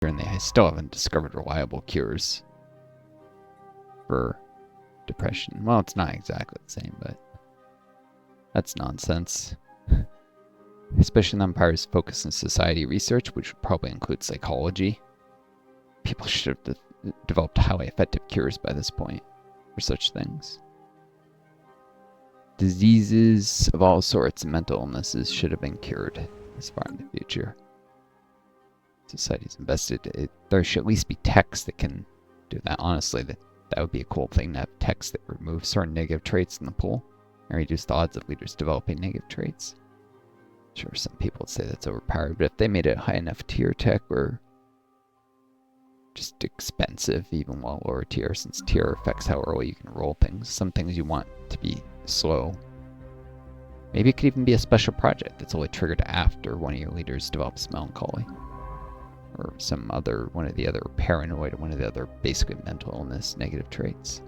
and they still haven't discovered reliable cures for depression. Well, it's not exactly the same, but that's nonsense. Especially in Empire's focus on society research, which would probably include psychology. People should have developed highly effective cures by this point for such things. Diseases of all sorts and mental illnesses should have been cured as far in the future. Society's invested. There should at least be techs that can do that. Honestly, that would be a cool thing to have techs that remove certain negative traits in the pool and reduce the odds of leaders developing negative traits. Sure, some people would say that's overpowered, but if they made it high enough tier tech or just expensive, even while lower tier, since tier affects how early you can roll things. Some things you want to be slow. Maybe it could even be a special project that's only triggered after one of your leaders develops melancholy. Or some other, one of the other paranoid, or one of the other basically mental illness negative traits.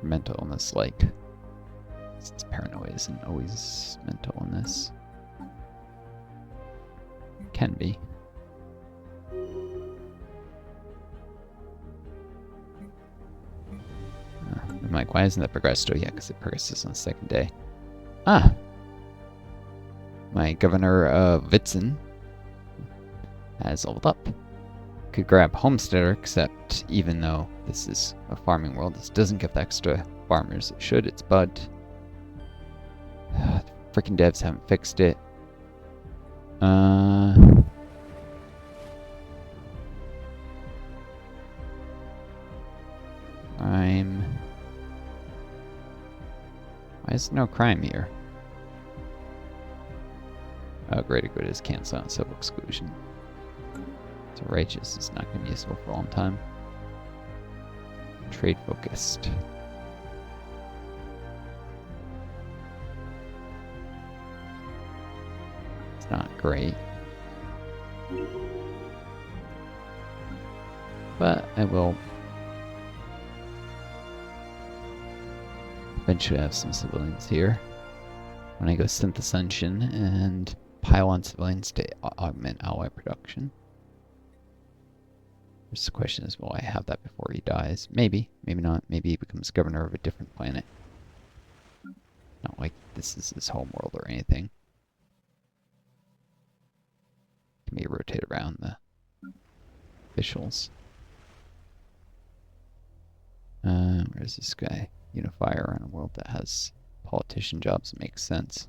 Mental illness like, since paranoia isn't always mental illness. Can be. I'm like, why isn't that progressed? Oh yeah, because it progresses on the second day. Ah! My governor of Vitzen has leveled up. Could grab Homesteader, except even though this is a farming world, this doesn't give the extra farmers it should. It's Bud. Freaking devs haven't fixed it. Why is no crime here? Oh, greater good is cancel out civil exclusion. So righteous is not going to be useful for a long time. Trade focused. It's not great. But I will eventually have some civilians here when I go synth ascension and pile on civilians to augment ally production. Just the question is, will I have that before he dies? Maybe, maybe not. Maybe he becomes governor of a different planet. Not like this is his home world or anything. Can be rotate around the officials. Where's this guy? Unifier on a world that has politician jobs. It makes sense.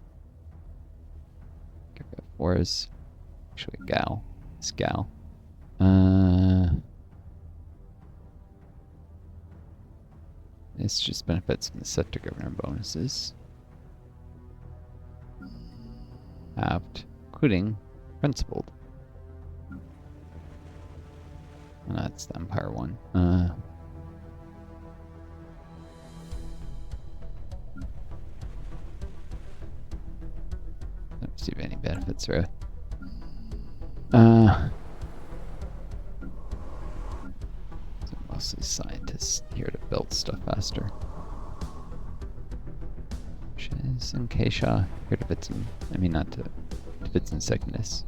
Where's actually Gal? It's Gal. This just benefits from the sector governor bonuses. Halved, including principled. And that's the Empire one. Don't receive any benefits, right? So mostly scientists here to build stuff faster. Shiz and Keisha here to Vitzen. I mean, not to Vitzen Secondus.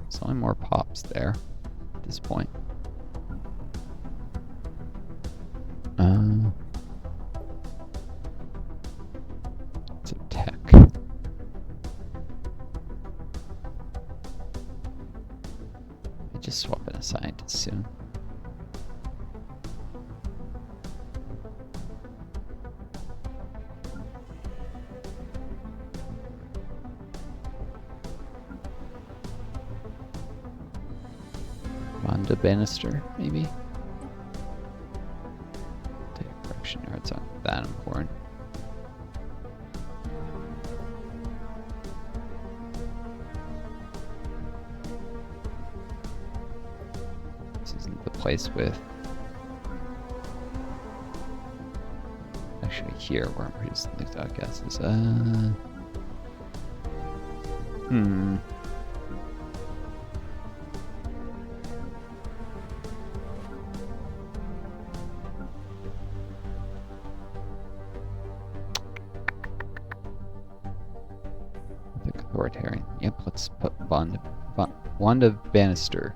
There's only more pops there at this point. It's a tech. I just swap in a scientist soon. Wanda Bannister, maybe? Take a correction there, it's not that important. This isn't the place with... Actually here, where I'm producing these outcasts. Authoritarian. Yep, let's let's put Wand of Bannister.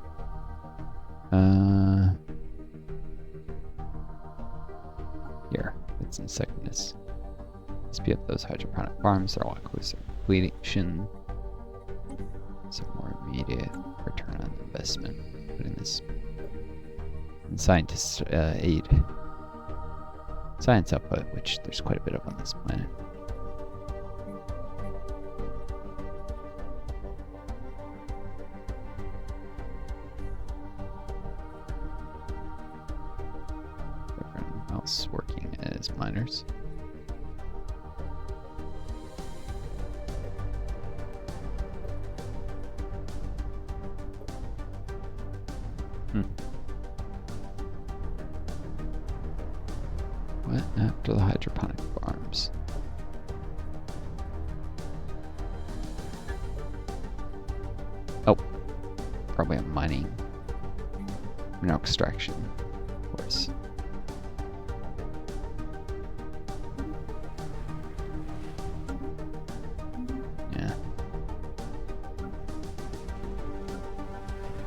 Here, it's insectness. Speed up those hydroponic farms. They're all close to completion. Some more immediate return on investment. Putting this in scientist aid. Science output, which there's quite a bit of on this planet. Everyone else working as miners. What after the hydroponic farms? Oh, probably a mining, mineral extraction, of course. Yeah.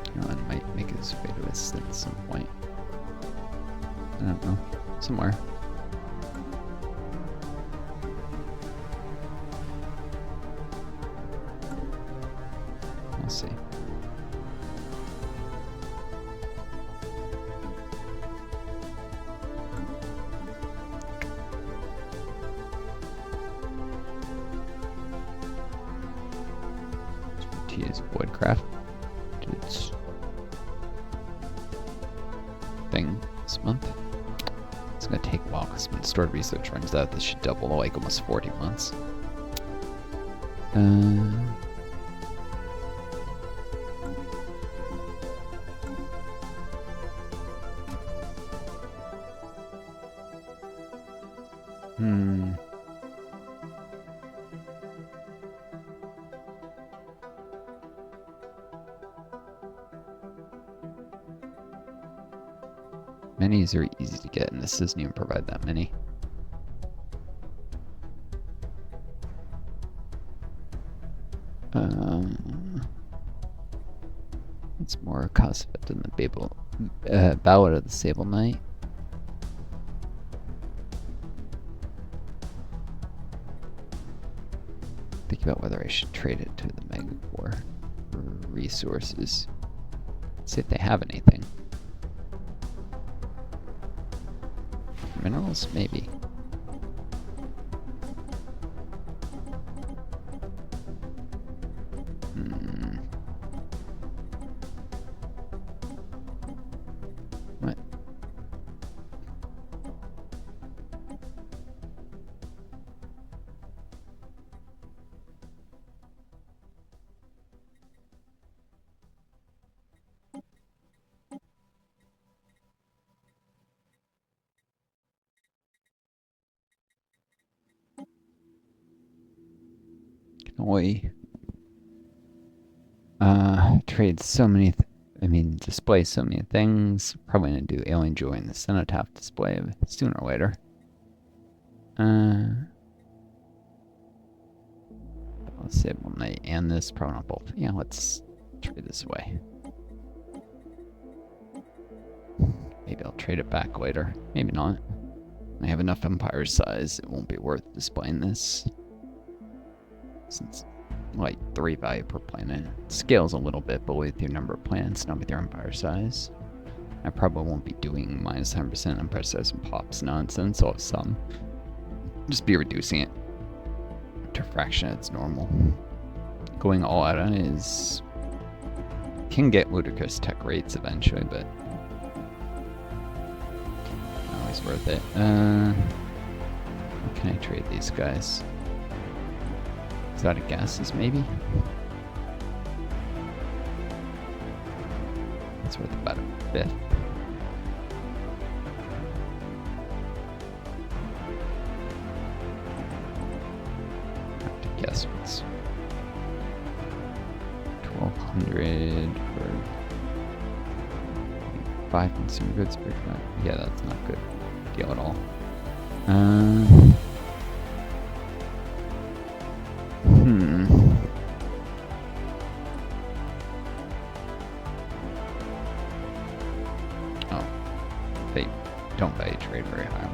It might make its way to us at some point. I don't know. Somewhere. We'll see. Ts Woodcraft did its thing this month. It's gonna take a while because when stored research runs out, this should double like almost 40 months. Minis are easy to get, and this doesn't even provide that many. It's more cost effective than the Ballad of the Sable Knight. Think about whether I should trade it to the Megacore for resources. See if they have anything. Minerals? Maybe. What? We trade so many display so many things. Probably gonna do Alien Joy and the Cenotaph display sooner or later. Let's say one night and this, probably not both. Yeah, let's trade this away. Maybe I'll trade it back later. Maybe not. I have enough empire size, it won't be worth displaying this. Since like 3 value per planet. It scales a little bit, but with your number of planets, not with your empire size. I probably won't be doing minus 100% empire size and pops nonsense. I'll have some. Just be reducing it to a fraction of its normal. Going all out on it is can get ludicrous tech rates eventually, but not always worth it. What can I trade these guys? Exotic gases, maybe? That's worth about a fifth. I have to guess what's 1,200 for 5 consumer goods per time. Yeah, that's not good deal at all. they don't value trade very highly.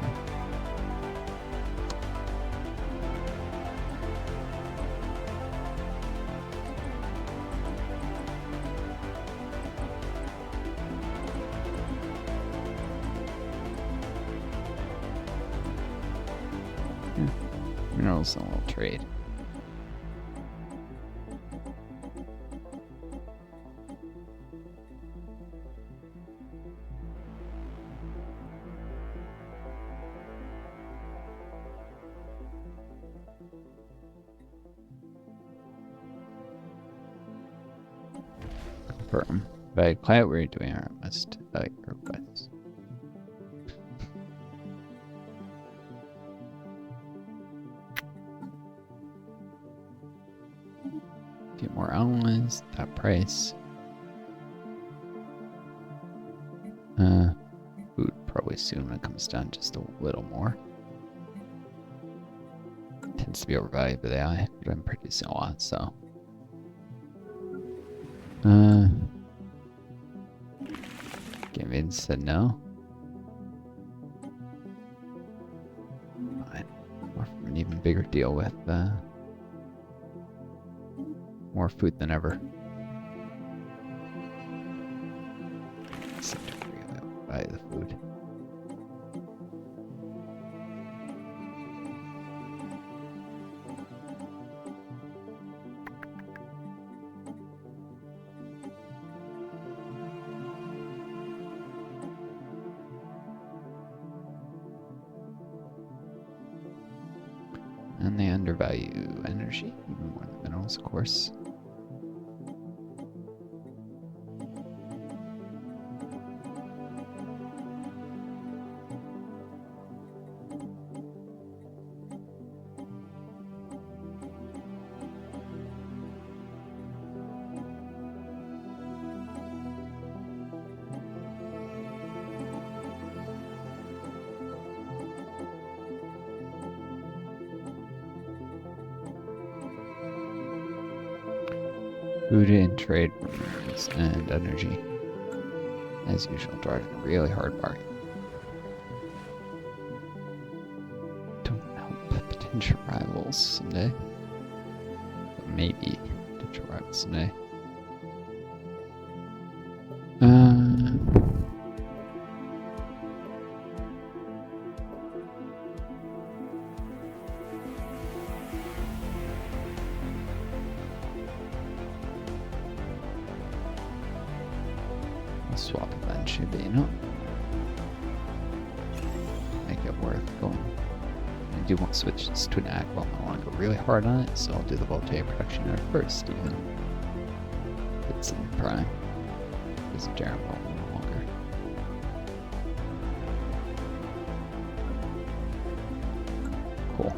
Minerals and a little trade. Confirm. By quiet, we're doing our must requests. Get more allies, that price. Food probably soon when it comes down just a little more. Tends to be overvalued by the AI, but I'm producing a lot, so. Game Maiden said no. Fine. More from an even bigger deal with more food than ever. Seem to really buy the food. And they undervalue energy, even more than minerals, of course. Food and trade and energy. As usual, driving a really hard bargain. Don't help potential rivals someday. But maybe potential rivals someday. Swap eventually, you know. Make it worth going. I do want to switch this to an act. Well, I want to go really hard on it, so I'll do the voltaic production unit first, even if it's in prime. It's terrible no longer. Cool.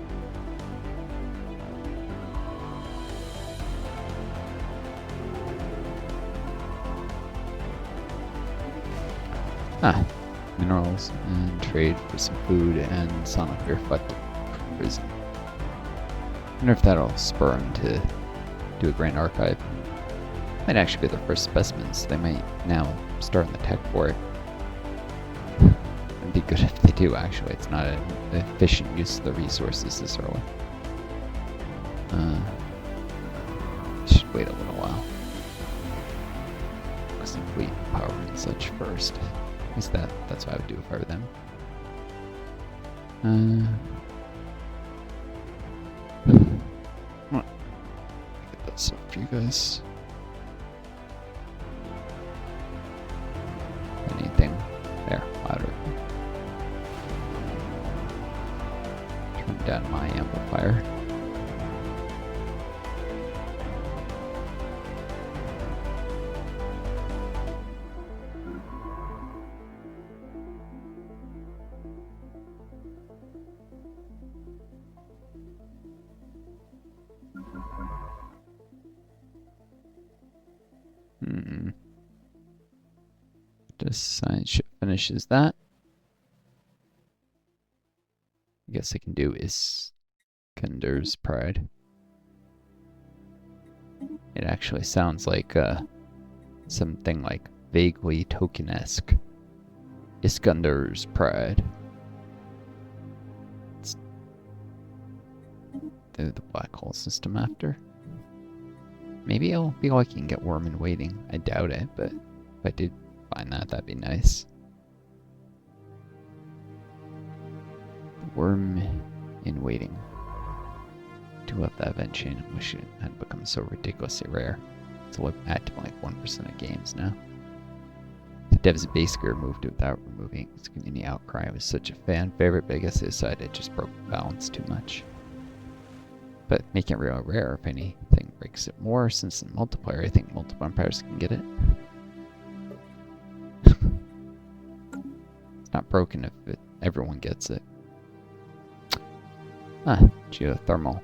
Minerals and trade for some food and sonic reflective prison. I wonder if that'll spur them to do a grand archive. Might actually be the first specimens. They might now start on the tech for it. It'd be good if they do, actually. It's not an efficient use of the resources this early. Should wait a little while. Some fleet power and such first. At least that's what I would do if I were them. Get that stuff for you guys. Anything there, louder. Turn down my amplifier. This science ship finishes that. I guess I can do Iskander's Pride. It actually sounds like something like vaguely token-esque. Iskandar's pride. Let's do the black hole system after. Maybe it'll be like you can get worm in waiting. I doubt it, but if I did find that, that'd be nice. Worm in waiting. Do love that event chain. I wish it hadn't become so ridiculously rare. It's active in like 1% of games now. The devs basically removed it without removing its community outcry. I was such a fan favorite, but I guess they decided it just broke the balance too much. But making it real rare, if anything, breaks it more, since in multiplayer I think multiple players can get it. It's not broken if everyone gets it. Ah, geothermal.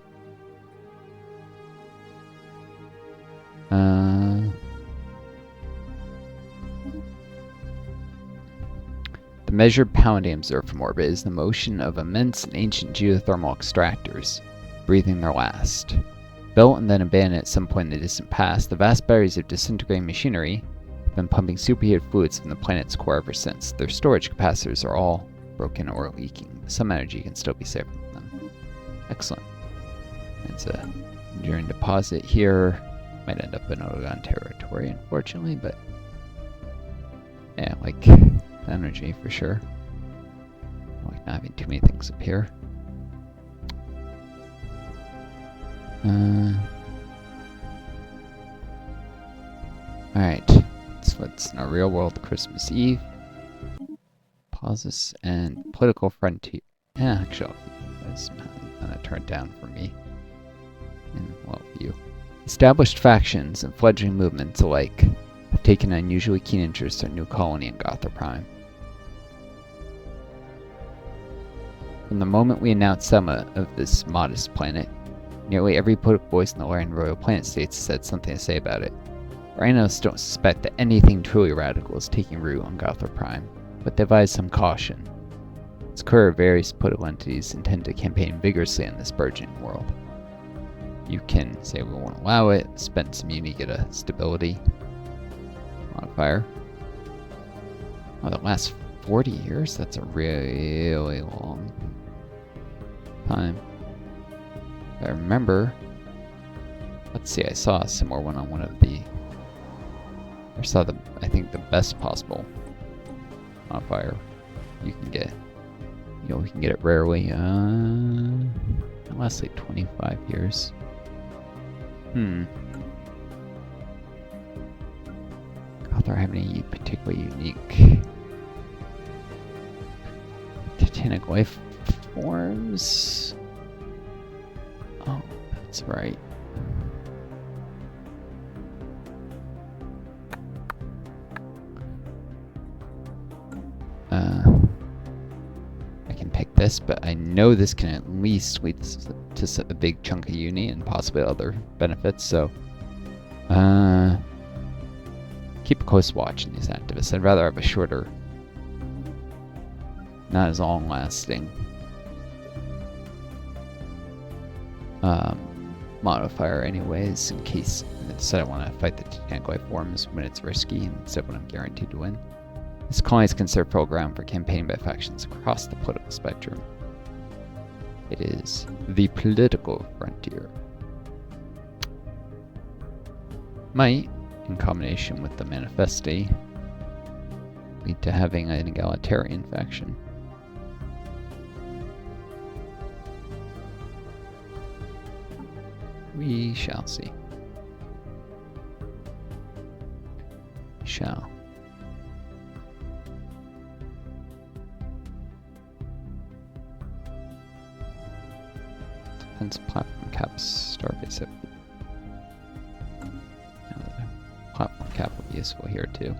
The measured pounding observed from orbit is the motion of immense and ancient geothermal extractors, breathing their last. Built and then abandoned at some point in the distant past, the vast batteries of disintegrating machinery have been pumping superheated fluids from the planet's core ever since. Their storage capacitors are all broken or leaking, but some energy can still be saved from them. Excellent. It's a enduring deposit here. Might end up in Oregon territory, unfortunately, but yeah, like energy for sure. I like not having too many things up here. Alright, so it's in our real world Christmas Eve. Pause this and political frontier. Yeah, actually, that's gonna turn it down for me. And well, you. Established factions and fledgling movements alike have taken an unusually keen interest in a new colony in Gotham Prime. From the moment we announced settlement of this modest planet, nearly every political voice in the Larian Royal Planet States has had something to say about it. Our analysts don't suspect that anything truly radical is taking root on Gotham Prime, but they advise some caution. It's clear various political entities intend to campaign vigorously in this burgeoning world. You can say we won't allow it, spend some uni, get a stability modifier. Oh, the last 40 years? That's a really long time. I remember, let's see, I saw a similar one on one of the, or saw the, I think the best possible modifier you can get. You know, we can get it rarely, it lasts like 25 years. God, they're having any particularly unique Titanic life forms. Oh, that's right. I can pick this, but I know this can at least lead to a big chunk of uni and possibly other benefits, so keep a close watch on these activists. I'd rather have a shorter, not as long lasting modifier anyways, in case I decide I want to fight the Titanic life forms when it's risky instead when I'm guaranteed to win. This colony is considered fertile ground for campaigning by factions across the political spectrum. It is the political frontier. Might, in combination with the manifesti, lead to having an egalitarian faction. We shall see. We shall. Defense platform caps, starbase up. Platform cap will be useful here too.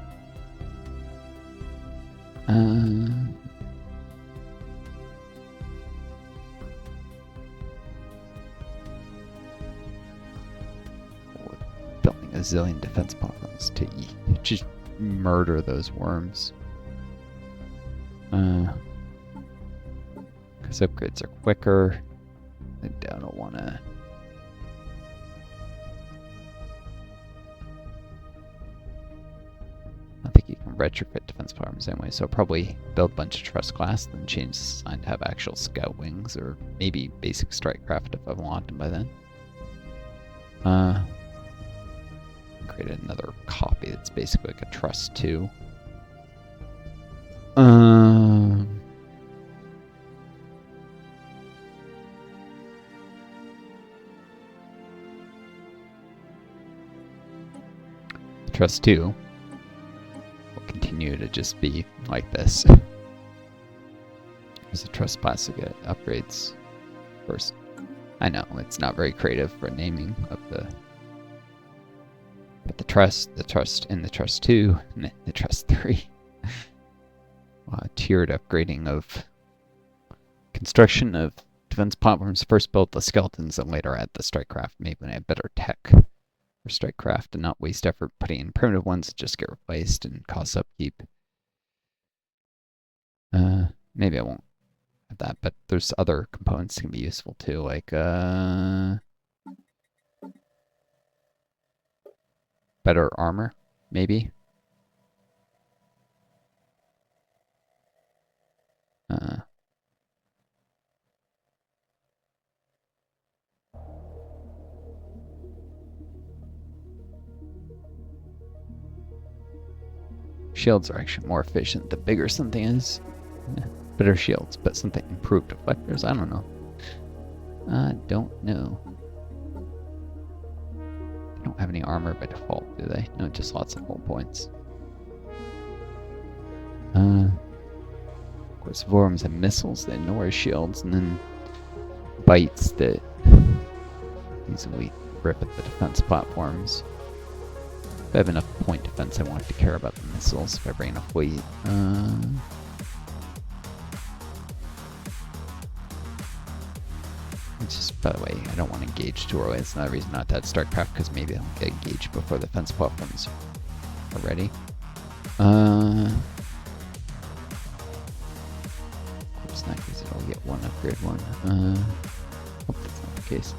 Building a zillion defense platforms to just murder those worms. Because upgrades are quicker. I don't want to. I think you can retrofit defense platforms anyway, so I'll probably build a bunch of trust class, then change the design to have actual scout wings, or maybe basic strike craft if I want them by then. Create another copy that's basically like a trust 2. Trust 2 will continue to just be like this. There's a trust class to get upgrades first. I know it's not very creative for naming of the, but the trust, and the trust 2, and the trust 3. Tiered upgrading of construction of defense platforms. First build the skeletons and later add the strike craft. Maybe when I have better tech for strike craft and not waste effort putting in primitive ones that just get replaced and cost upkeep. Maybe I won't have that, but there's other components that can be useful too, like better armor, maybe. Shields are actually more efficient the bigger something is. Yeah, better shields, but something improved deflectors. I don't know. I don't know. They don't have any armor by default, do they? No, just lots of hull points. Of course, Vorums have missiles that ignore shields, and then bites that easily rip at the defense platforms. If I have enough point defense, I won't have to care about the missiles if I bring enough weight. It's just, by the way, I don't want to engage too early. It's not a reason not to add StarCraft, because maybe I'll get engaged before the defense platforms are ready. Of course not, because it'll get one upgrade one. Hope that's not the case.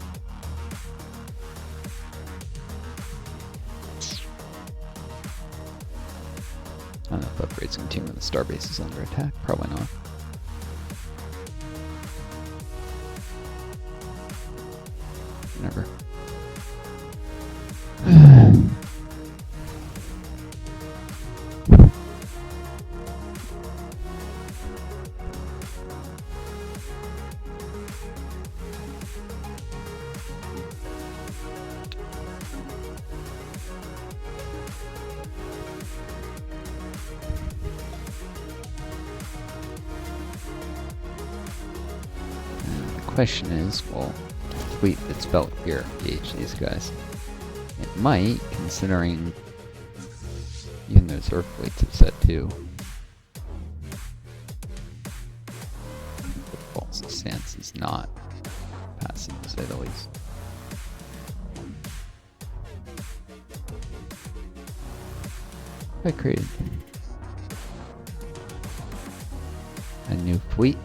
I don't know if upgrades continue when the starbase is under attack. Probably not. Never. The question is, well, fleet that's built here engage these guys. It might, considering even those Earth fleets have set too. The false stance is not passive, to say the least. I created a new fleet.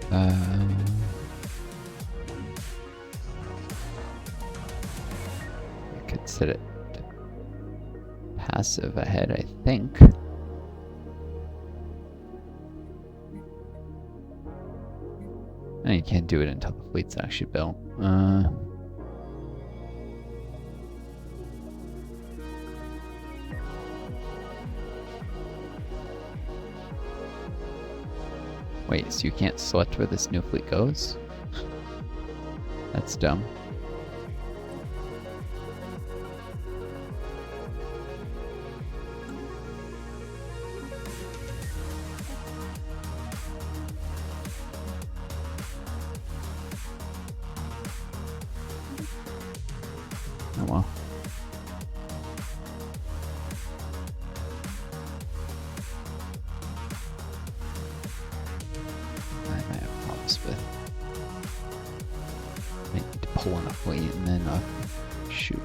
I could set it to passive ahead, I think. No, you can't do it until the fleet's actually built. Wait, so you can't select where this new fleet goes? That's dumb. Oh well. I need to pull enough weight and then shoot.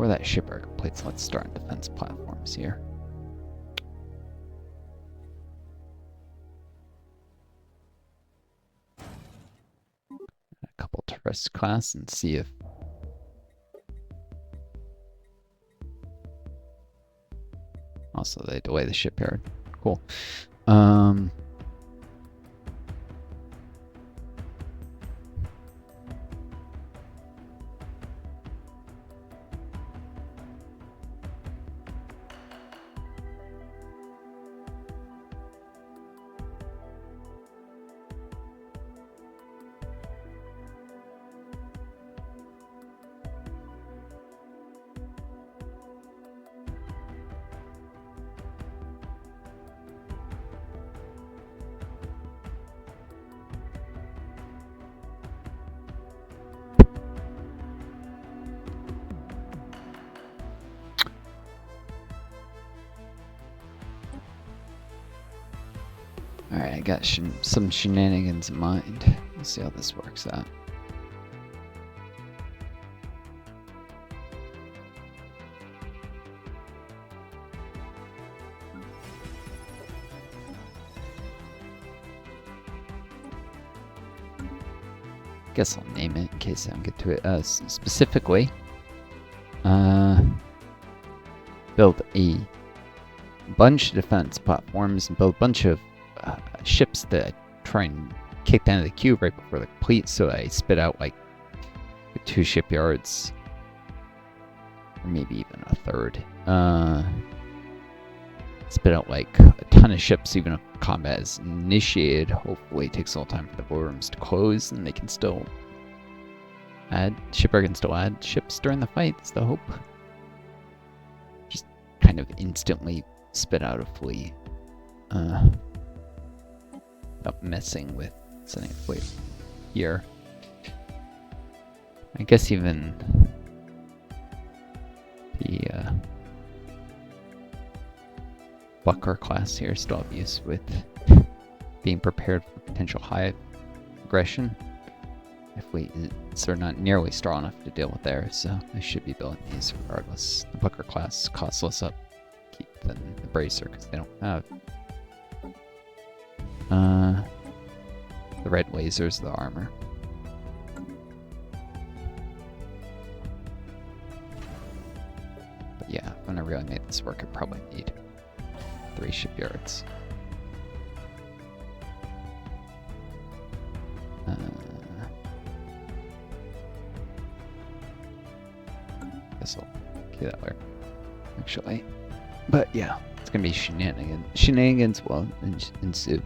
before that shipyard completes, let's start on defense platforms here. A couple tourist class and see if also they delay the shipyard. Cool. Alright, I got some shenanigans in mind. Let's see how this works out. Guess I'll name it in case I don't get to it. Specifically, build a bunch of defense platforms and build a bunch of ships that I try and kick down to the queue right before they complete, so I spit out like 2 shipyards, or maybe even a third. Spit out like a ton of ships, even if combat is initiated. Hopefully it takes a little time for the war rooms to close, and they can still shipyard can still add ships during the fight, is the hope. Just kind of instantly spit out a fleet. Not messing with sending a fleet here. I guess even the Bucker class here still have use with being prepared for potential high aggression. If they're not nearly strong enough to deal with theirs, so I should be building these regardless. The Bucker class costs less upkeep than the Bracer because they don't have the red lasers, the armor. But yeah, when I really made this work, I probably need 3 shipyards. Guess I'll do that later, actually. But yeah, it's gonna be shenanigans. Shenanigans will ensue.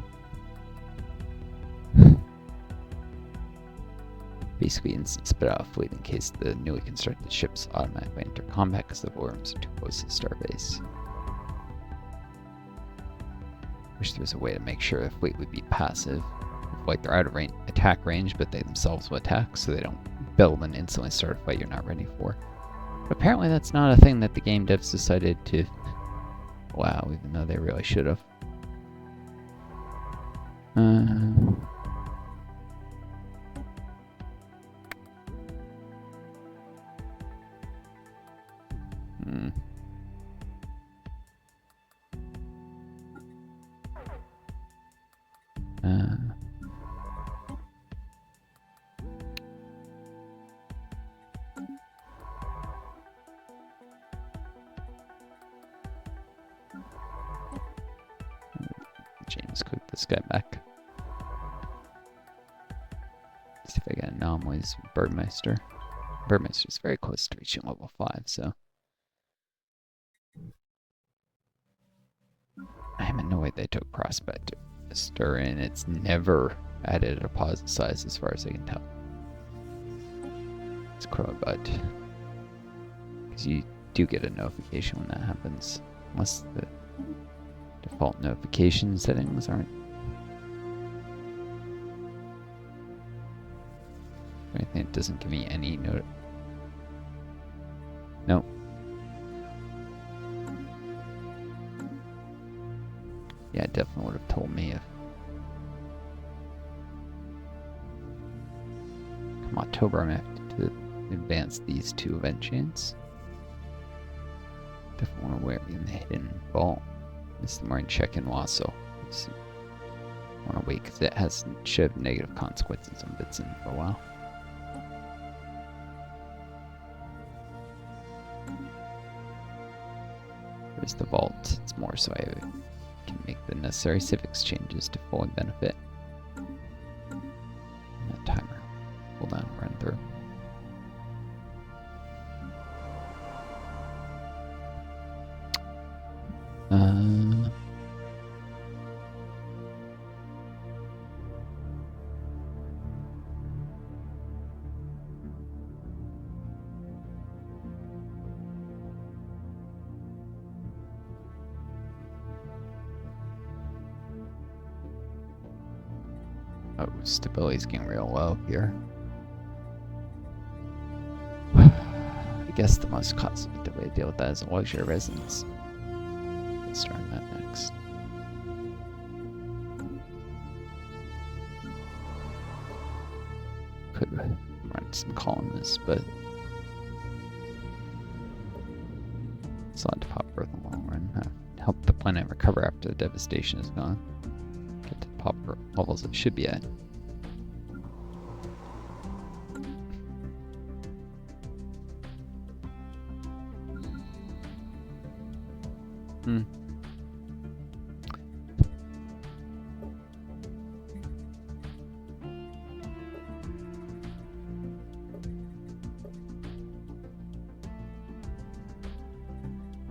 Basically, instant spit out a fleet in case the newly constructed ships automatically enter combat because the worms are too close to the starbase. Wish there was a way to make sure the fleet would be passive. Like they're out of attack range, but they themselves will attack, so they don't build and instantly start a fight you're not ready for. But apparently that's not a thing that the game devs decided to allow, even though they really should have. James cook this guy back. See if I get anomalies with Birdmeister. Birdmeister's very close to reaching level 5, so I am annoyed they took Prospector in. It's never added a deposit size as far as I can tell. It's crow butt. Because you do get a notification when that happens. Unless the default notification settings aren't. Anything that doesn't give me any note. Nope. Yeah, it definitely would have told me if come October I'm going to have to advance these 2 event chains. Definitely want to wear in the hidden vault. It's the morning check-in Wasso. I want to wait because it has should negative consequences on bits in for a while. There's the vault. It's more so I can make the necessary civics changes to fully benefit. And that timer. Hold on, run through. Oh, stability's getting real low here. I guess the most cost-effective way to deal with that is a luxury residence. Let's start on that next. Could run some columnists, but it's a lot to pop for the long run. Help the planet recover after the devastation is gone. Get to the pop levels it should be at.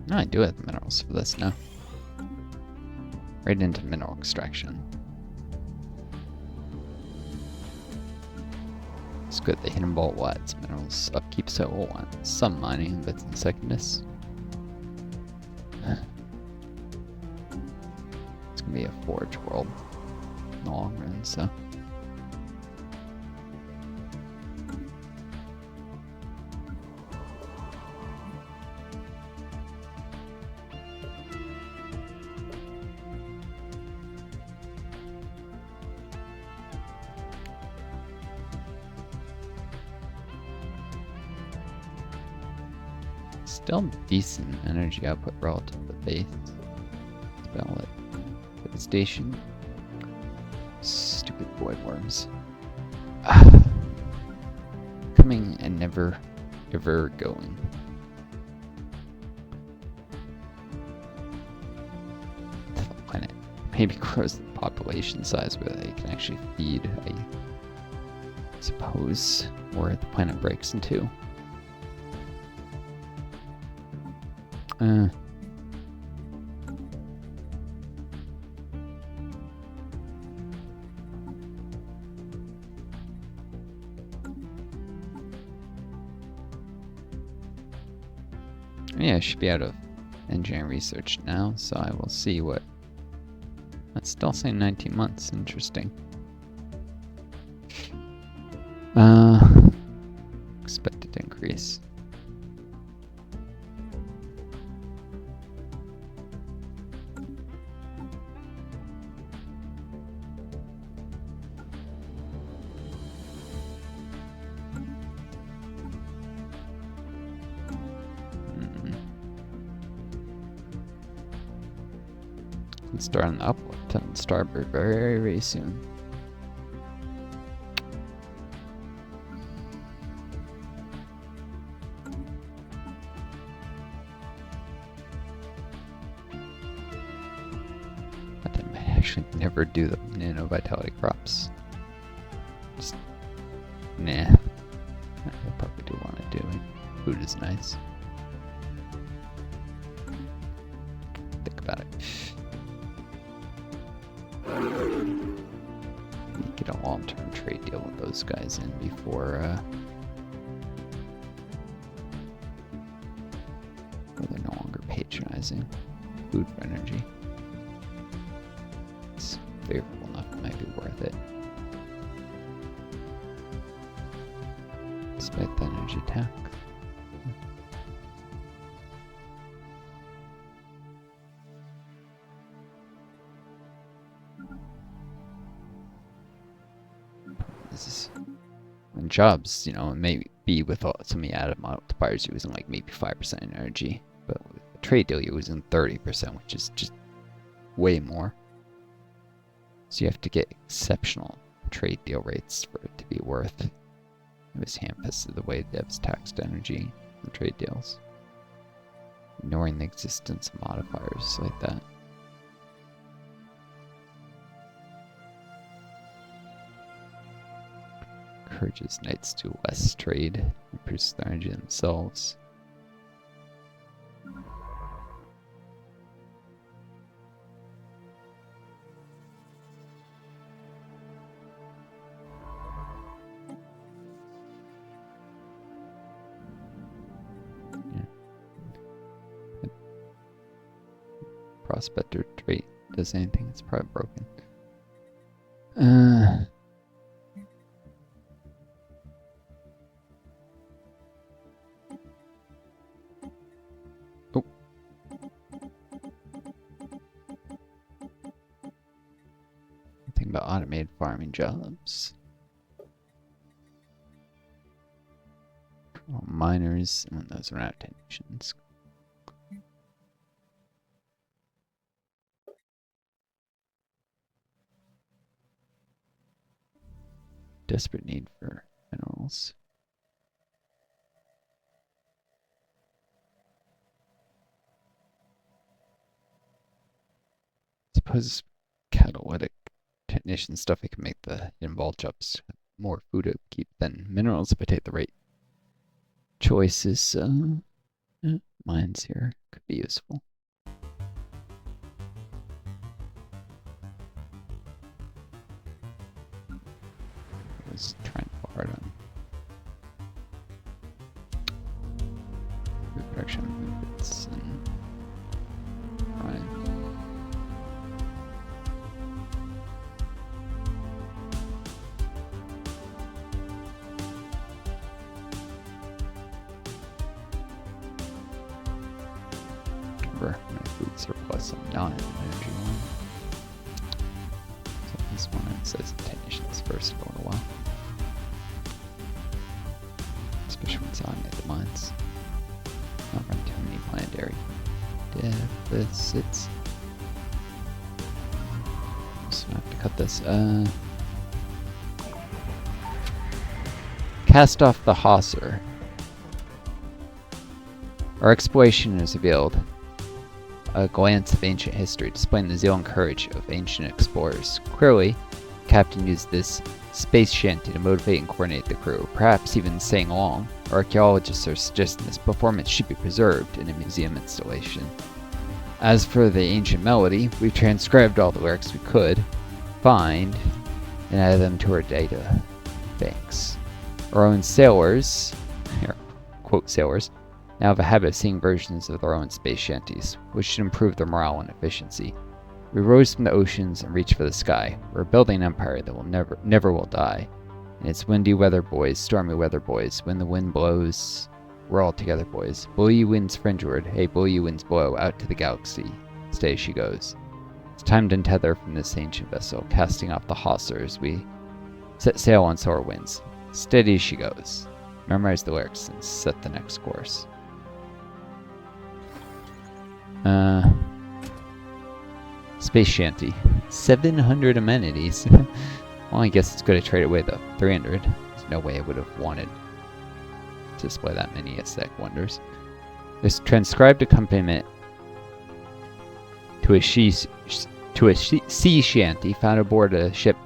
No, I do have the minerals for this now. Right into mineral extraction. It's good the hidden vault will add some minerals upkeep, so we'll want some mining bits in secondness. It's gonna be a forge world in the long run, so. Still decent energy output relative to the base. Spell it. Devastation. Stupid void worms. Coming and never, ever going. The planet maybe grows the population size where they can actually feed, I suppose, or the planet breaks in two. Yeah, I should be out of engineering research now, so I will see what. That's still saying 19 months. Interesting. Expected increase. Let's start on the uplift on starboard very, very soon. But I might actually never do the nano vitality crops. Just, nah. I probably do want to do it. Food is nice. Think about it. Get a long-term trade deal with those guys in before they're no longer patronizing food for energy. It's favorable enough, it might be worth it. Despite the energy tax. This is when jobs, you know, maybe with some of the added multipliers using like maybe 5% energy, but with the trade deal, you're losing 30%, which is just way more. So you have to get exceptional trade deal rates for it to be worth. It was ham-fisted the way devs taxed energy from trade deals, ignoring the existence of modifiers like that. Encourages knights to less trade and produce their energy themselves. Prospector trait does anything, it's probably broken. Oh. Think about automated farming jobs. Well, miners, and those are not technicians. Desperate need for minerals. Suppose catalytic technician stuff, I can make the involved jobs more food to keep than minerals if I take the right choices. Mines here could be useful. I was trying hard on production movements and prime. Remember my food surplus, I'm not in the energy one. So this one it says technicians first for a while. Especially when it's on the mines. Not run too many planetary deficits. So I have to cut this. Cast off the hawser. Our exploration has revealed a glance of ancient history, displaying the zeal and courage of ancient explorers. Clearly, the captain used this space shanty to motivate and coordinate the crew, perhaps even sang along. Archaeologists are suggesting this performance should be preserved in a museum installation. As for the ancient melody, we've transcribed all the lyrics we could find and added them to our data banks. Our own sailors, here, quote sailors, now have a habit of singing versions of their own space shanties, which should improve their morale and efficiency. We rose from the oceans and reached for the sky. We're building an empire that will never will die. And it's windy weather, boys, stormy weather, boys. When the wind blows, we're all together, boys. Blow you winds fringeward, hey, blow you winds blow, out to the galaxy. Stay she goes. It's time to untether from this ancient vessel, casting off the hawsers. We set sail on solar winds. Steady she goes. Memorize the lyrics and set the next course. Space shanty. 700 amenities. Well, I guess it's good to trade away the 300. There's no way I would have wanted to display that many aesthetic wonders. This transcribed accompaniment to a sea shanty found aboard a ship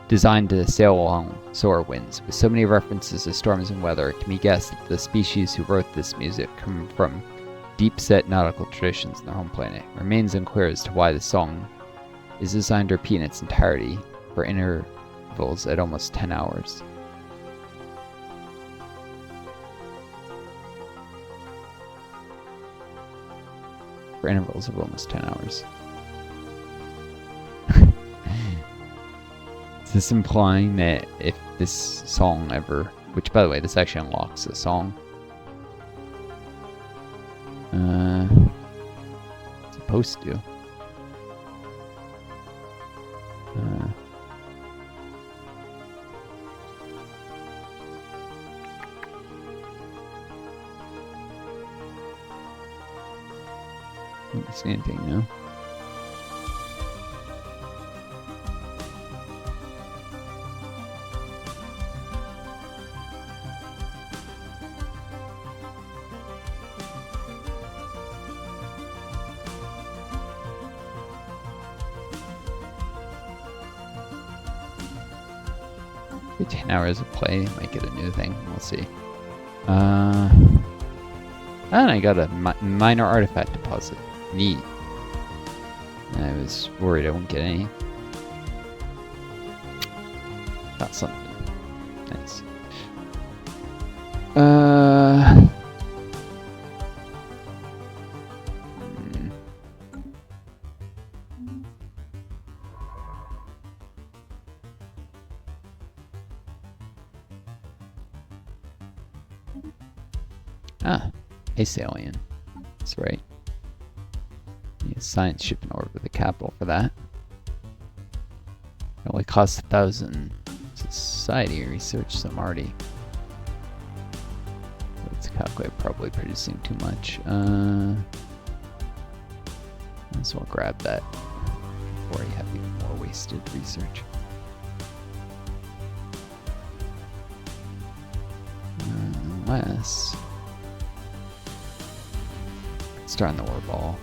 designed to sail along solar winds. With so many references to storms and weather, it can be guessed that the species who wrote this music come from deep-set nautical traditions on their home planet. It remains unclear as to why the song is designed to repeat in its entirety for intervals at almost 10 hours. For intervals of almost 10 hours. Is this implying that if this song ever, which by the way, this actually unlocks the song, supposed to. See anything new? Maybe 10 hours of play, might get a new thing. We'll see. And I got a minor artifact deposit. Neat. I was worried I wouldn't get any. Got something. Nice. Ah, Ace Alien. That's right. Need a science ship in orbit with a capital for that. It only costs 1,000 society research, so I'm already. Let's calculate, probably producing too much. So I'll grab that before I have even more wasted research. Unless. Start on the war ball.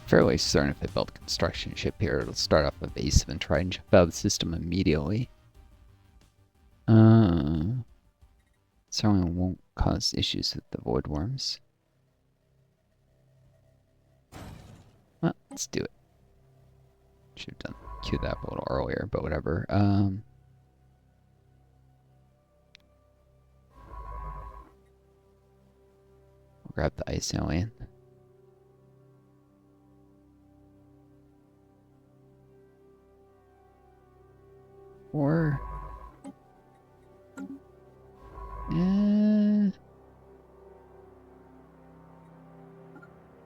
Fairly certain if I build a construction ship here, it'll start off evasive and try and jump out of the system immediately. Certainly won't cause issues with the void worms. Well, let's do it. Should have queued that up a little earlier, but whatever. We'll grab the ice alien. Or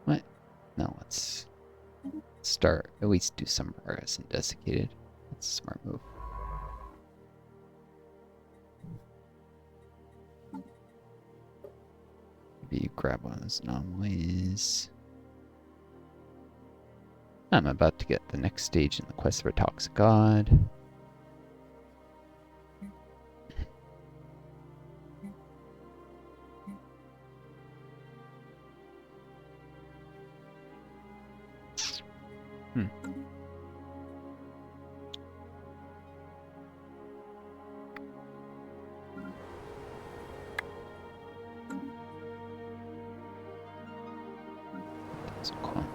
what? No, let's start. At least do some progress in desiccated. That's a smart move. Maybe you grab one of those anomalies. I'm about to get the next stage in the quest for a toxic god.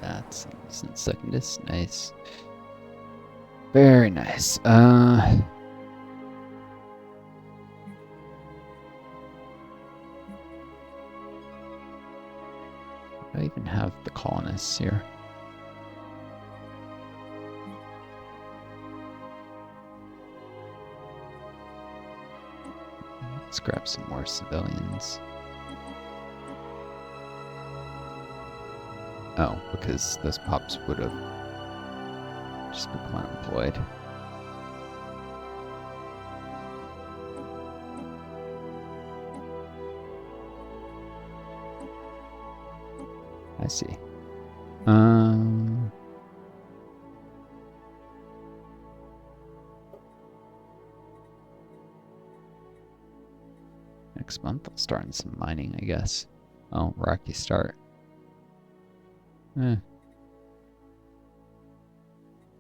That's second is nice. Very nice. Do I even have the colonists here? Let's grab some more civilians. Oh, because those pops would have just become unemployed. I see. Next month I'll start in some mining, I guess. Oh, rocky start.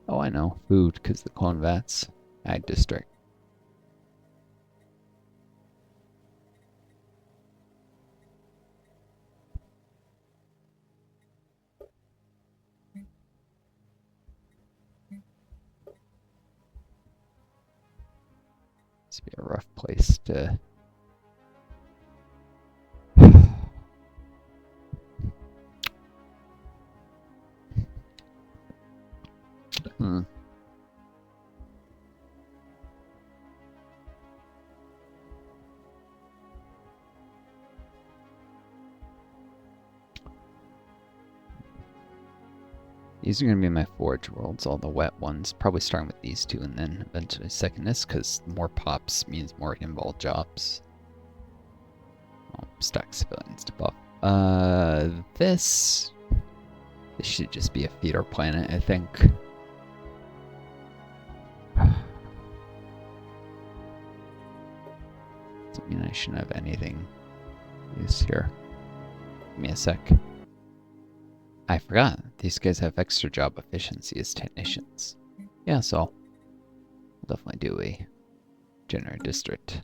Oh, I know. Food, because the clone vats. Ag district. This would be a rough place to... Hmm. These are going to be my forge worlds, all the wet ones. Probably starting with these two and then eventually second this, because more pops means more involved jobs. Oh, stack civilians to buff. This should just be a feeder planet, I think. Doesn't mean I shouldn't have anything used here. Give me a sec. I forgot. These guys have extra job efficiency as technicians. Yeah, so I'll definitely do a generator district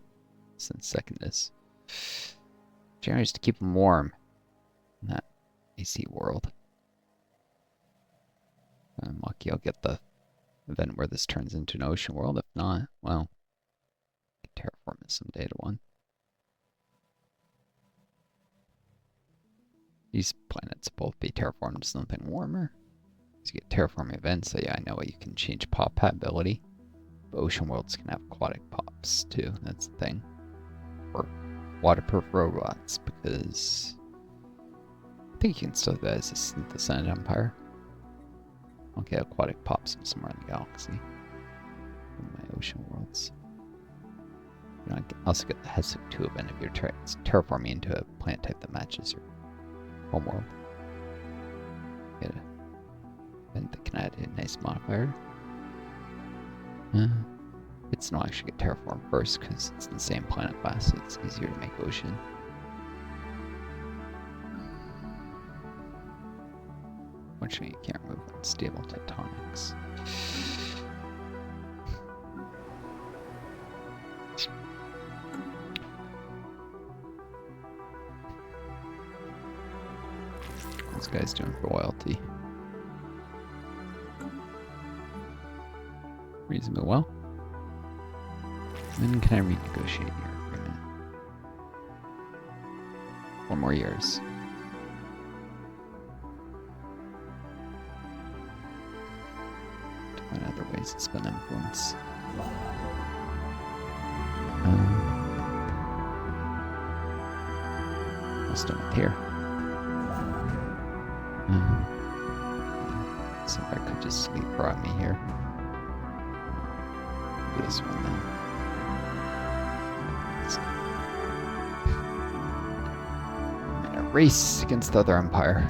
since second is. Generators to keep them warm in that AC world. If I'm lucky, I'll get the event where this turns into an ocean world. If not, well, terraform it someday to one. These planets both be terraformed to something warmer. So you get terraform events, so yeah, I know you can change pop ability. But ocean worlds can have aquatic pops too, that's the thing. Or waterproof robots, because I think you can still do that as a synthesized empire. Okay, aquatic pops from somewhere in the galaxy. In my ocean worlds. You know, I can also get the Hesuk 2 event if you're terraforming into a planet type that matches your homeworld. Get a event that can add a nice modifier. It's not actually get terraform first because it's in the same planet class, so it's easier to make ocean. Unfortunately, you can't remove unstable tectonics. This guy's doing for loyalty. Reasonably well. When can I renegotiate your agreement? 4 more years. To find other ways to spend influence. What's done with here? So I could just sleep brought me here. Maybe this one then. I'm in a race against the other empire.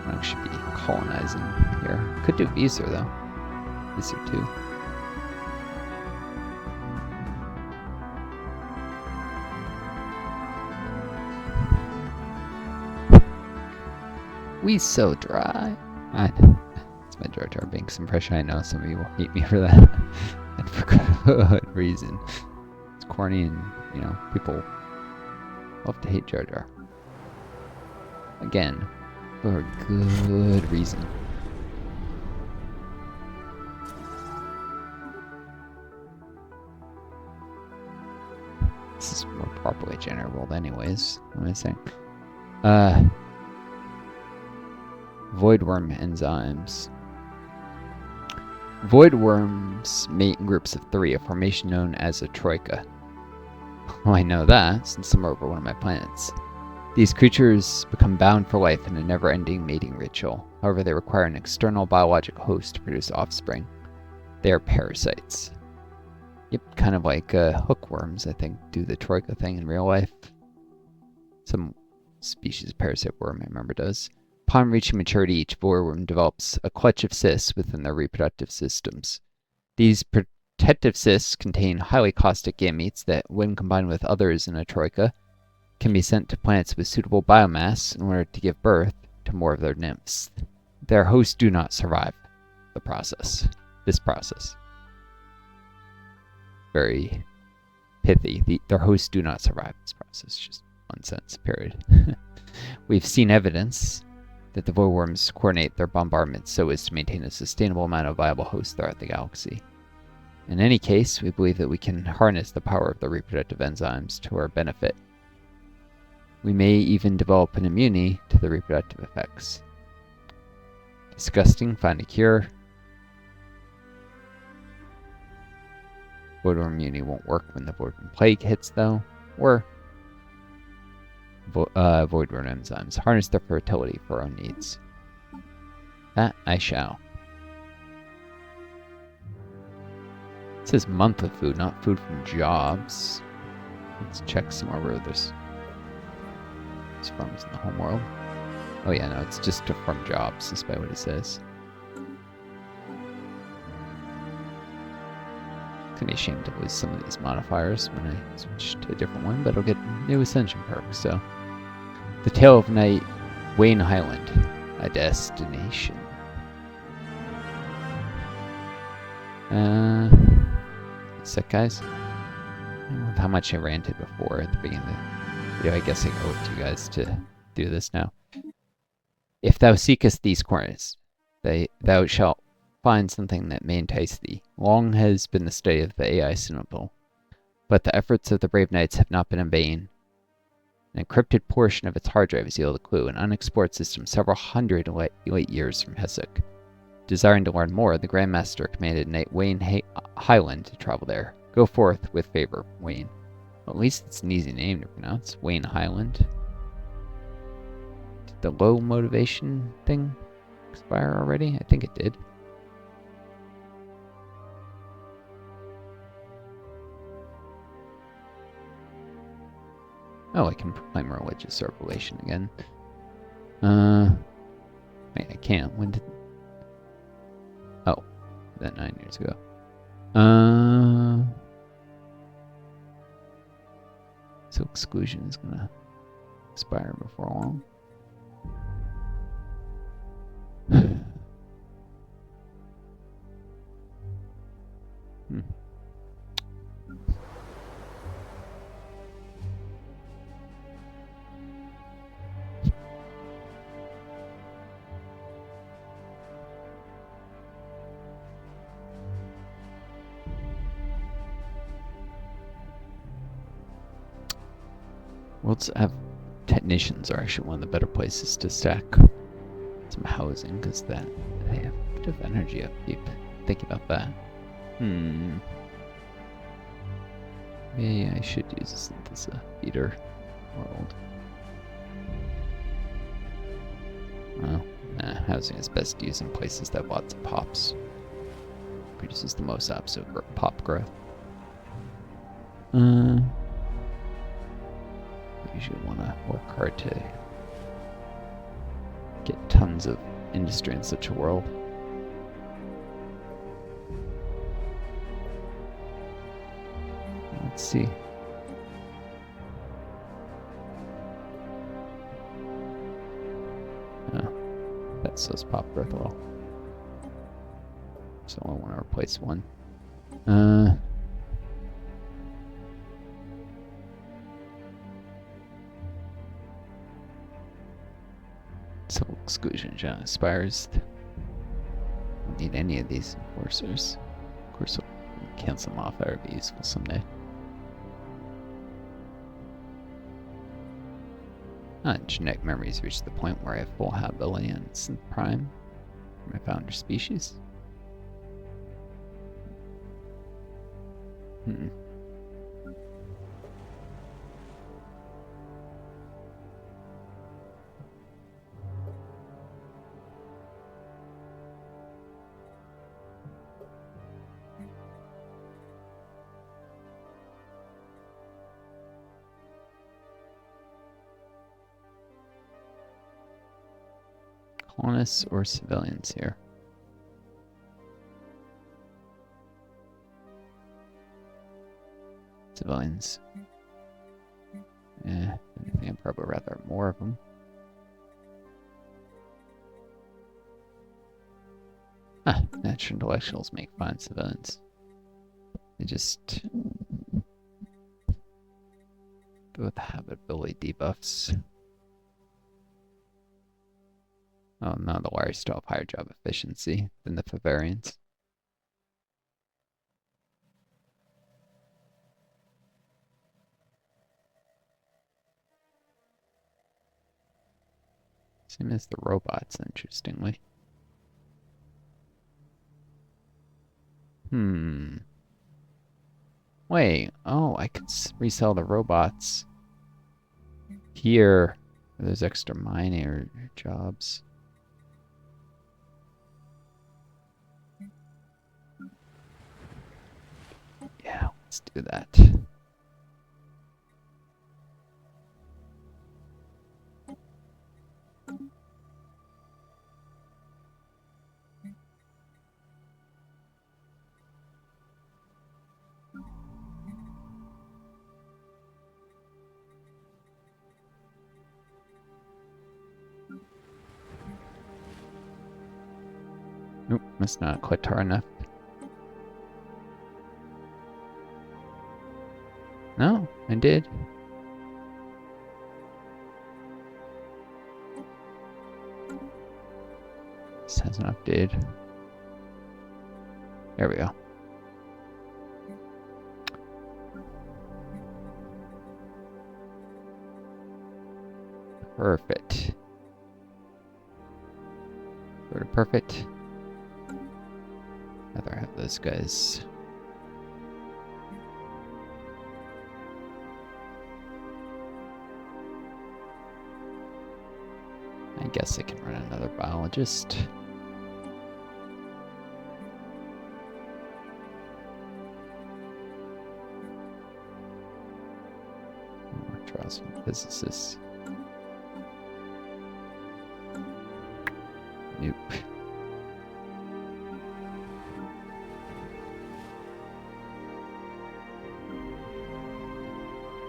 I should be colonizing here. Could do Visa though. Visa too. We so dry. It's my Jar Jar Binks impression. I know some of you will hate me for that. And for good reason. It's corny and, you know, people love to hate Jar Jar. Again, for a good reason. This is more properly generated world anyways. What am I saying? Voidworm enzymes. Voidworms mate in groups of 3, a formation known as a troika. Well, I know that, since I'm over one of my planets. These creatures become bound for life in a never-ending mating ritual. However, they require an external biologic host to produce offspring. They are parasites. Yep, kind of like hookworms, I think, do the troika thing in real life. Some species of parasite worm, I remember, does. Upon reaching maturity, each voidworm develops a clutch of cysts within their reproductive systems. These protective cysts contain highly caustic gametes that, when combined with others in a troika, can be sent to planets with suitable biomass in order to give birth to more of their nymphs. Their hosts do not survive this process. Very pithy. Their hosts do not survive this process. Just one sentence, period. We've seen evidence that the voidworms coordinate their bombardment so as to maintain a sustainable amount of viable hosts throughout the galaxy. In any case, we believe that we can harness the power of the reproductive enzymes to our benefit. We may even develop an immunity to the reproductive effects. Disgusting, find a cure. Voidworm immunity won't work when the Voidworm plague hits, though. Or Voidworm enzymes. Harness their fertility for our own needs. That I shall. It says month of food, not food from jobs. Let's check some more where there's farms in the home world. Oh yeah, no, it's just from jobs, despite what it says. It's gonna be a shame to lose some of these modifiers when I switch to a different one, but I'll get new Ascension perks, so. The Tale of Night, Wayne Highland, a destination. Sick, guys. With how much I ranted before at the beginning of the video, I guess I owe it to you guys to do this now. If thou seekest these corners, thou shalt find something that may entice thee. Long has been the study of the AI symbol, but the efforts of the brave knights have not been in vain. An encrypted portion of its hard drive has yielded a clue, an unexplored system several hundred light years from Hesek. Desiring to learn more, the Grand Master commanded Knight Wayne Highland to travel there. Go forth with favor, Wayne. Well, at least it's an easy name to pronounce. Wayne Highland. Did the low motivation thing expire already? I think it did. Oh, I can proclaim religious revelation again. Wait, I can't. When did... Oh, that 9 years ago. So exclusion is gonna expire before long. Worlds have technicians are actually one of the better places to stack some housing because that they have a bit of energy upkeep. Think about that. Maybe I should use a synthesis feeder world. Well, housing is best used in places that have lots of pops. Produces the most absolute pop growth. Usually want to work hard to get tons of industry in such a world. Let's see. Oh, that says pop growth well. So I want to replace one. So exclusion expires. Don't need any of these enforcers. Of course, we'll cancel them off. That would be useful someday. Genetic memories reach the point where I have full habitability and synth prime for my founder species. Colonists or civilians here? Civilians. I think I'd probably rather have more of them. Natural intellectuals make fine civilians. They just go with the habitability debuffs. Oh no, the Wires still have higher job efficiency than the Favarians. Same as the robots, interestingly. Wait, oh, I could resell the robots here. There's extra miner jobs. Yeah, let's do that. Nope, that's not quite far enough. No, I did. This hasn't updated. There we go. Perfect. Sort of perfect. I'd rather have those guys. I guess I can run another biologist. More trials from physicists. Nope.